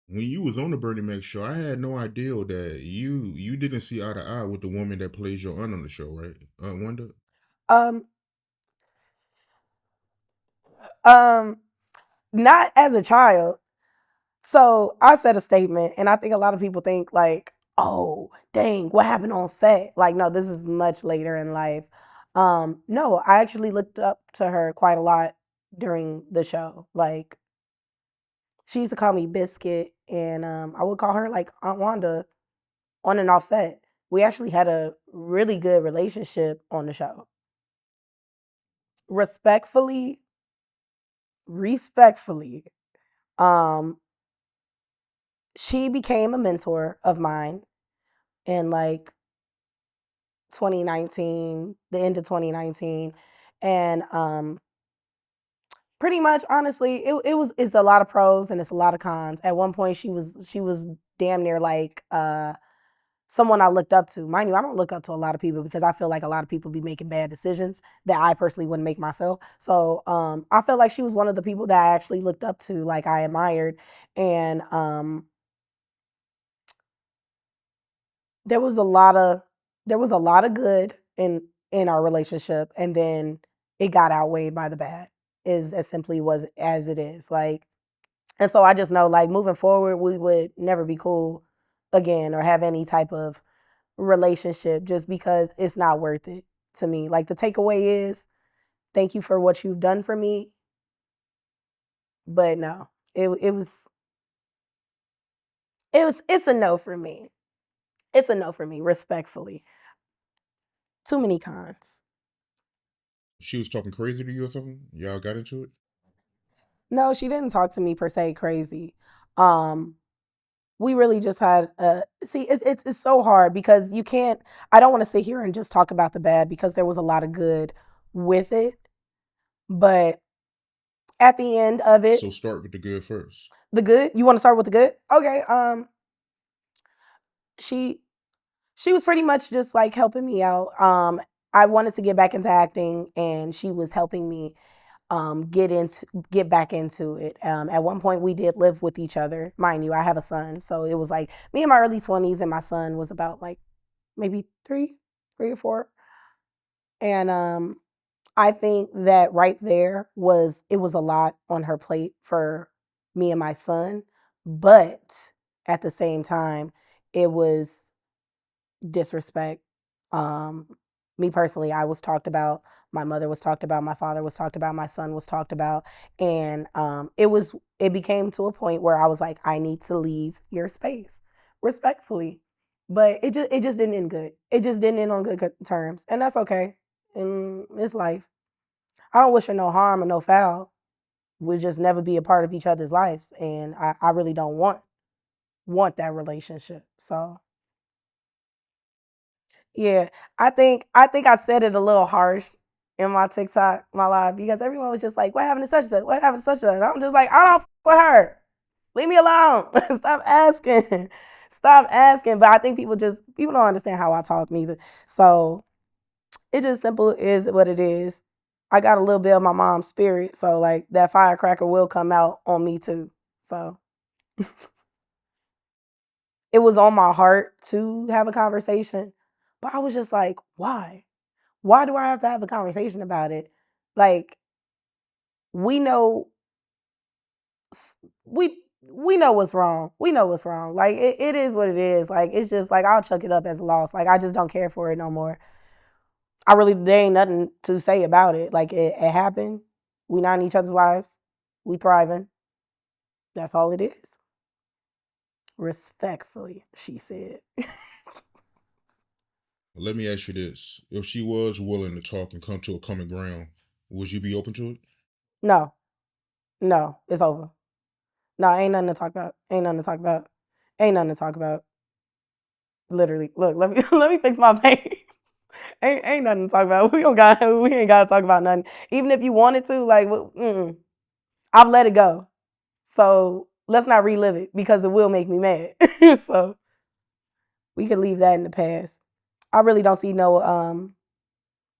When you was on the Bernie Mac show, I had no idea that you didn't see eye to eye with the woman that plays your aunt on the show, right? Aunt Wanda. Um, um, not as a child. So I said a statement, and I think a lot of people think like, "Oh, dang, what happened on set?" Like, no, this is much later in life. No, I actually looked up to her quite a lot during the show. Like, she used to call me Biscuit, and I would call her like Aunt Wanda on and off set. We actually had a really good relationship on the show. Respectfully, respectfully, um, she became a mentor of mine in like 2019, the end of 2019. And pretty much honestly, it's a lot of pros and it's a lot of cons. At one point she was damn near like someone I looked up to. Mind you, I don't look up to a lot of people because I feel like a lot of people be making bad decisions that I personally wouldn't make myself. So I felt like she was one of the people that I actually looked up to, like I admired. And there was a lot of there was a lot of good in our relationship, and then it got outweighed by the bad, is as simply was as it is. Like, and so I just know, like, moving forward we would never be cool again or have any type of relationship, just because it's not worth it to me. Like, the takeaway is thank you for what you've done for me, but no, it's a no for me. It's a no for me, respectfully. Too many cons. She was talking crazy to you or something. Y'all got into it. No, she didn't talk to me per se crazy. Um, we really just had see it's so hard because you can't. I don't want to sit here and just talk about the bad because there was a lot of good with it, but at the end of it, So start with the good first. the good. You want to start with the good? Okay. She she was pretty much just like helping me out. I wanted to get back into acting, and she was helping me get back into it. At one point, we did live with each other. Mind you, I have a son, so it was like me in my early 20s, and my son was about like maybe three or four. And I think that right there was a lot on her plate for me and my son, but at the same time, it was disrespect. Um, Me personally, I was talked about. My mother was talked about. My father was talked about. My son was talked about, and it became to a point where I was like, I need to leave your space, respectfully. But it just didn't end good. It just didn't end on good terms, and that's okay. And it's life. I don't wish her no harm or no foul. We'll just never be a part of each other's lives, and I really don't want that relationship. So yeah, I think I said it a little harsh in my TikTok, my live, because everyone was just like, "What happened to such and such? What happened to such and such?" And I'm just like, "I don't with her. Leave me alone. Stop asking. Stop asking." But I think people don't understand how I talk neither. So it just simple is what it is. I got a little bit of my mom's spirit, so like that firecracker will come out on me too. So it was on my heart to have a conversation, but I was just like, why? Why do I have to have a conversation about it? Like, we know we know what's wrong. We know what's wrong. Like, it is what it is. Like, it's just like I'll chuck it up as a loss. Like, I just don't care for it no more. I really there ain't nothing to say about it. Like, it happened. We not in each other's lives. We thriving. That's all it is. Respectfully, she said. Let me ask you this: if she was willing to talk and come to a common ground, would you be open to it? No, no, it's over. No, ain't nothing to talk about. Ain't nothing to talk about. Ain't nothing to talk about. Literally, look, let me let me fix my page. Ain't nothing to talk about. We ain't got to talk about nothing. Even if you wanted to, like, I've let it go. So let's not relive it because it will make me mad. So we could leave that in the past. I really don't see no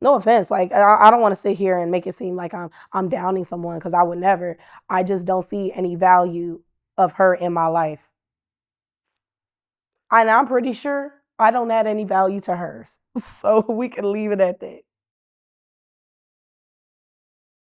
offense. Like, I don't want to sit here and make it seem like I'm downing someone because I would never. I just don't see any value of her in my life. And I'm pretty sure I don't add any value to hers. So we can leave it at that.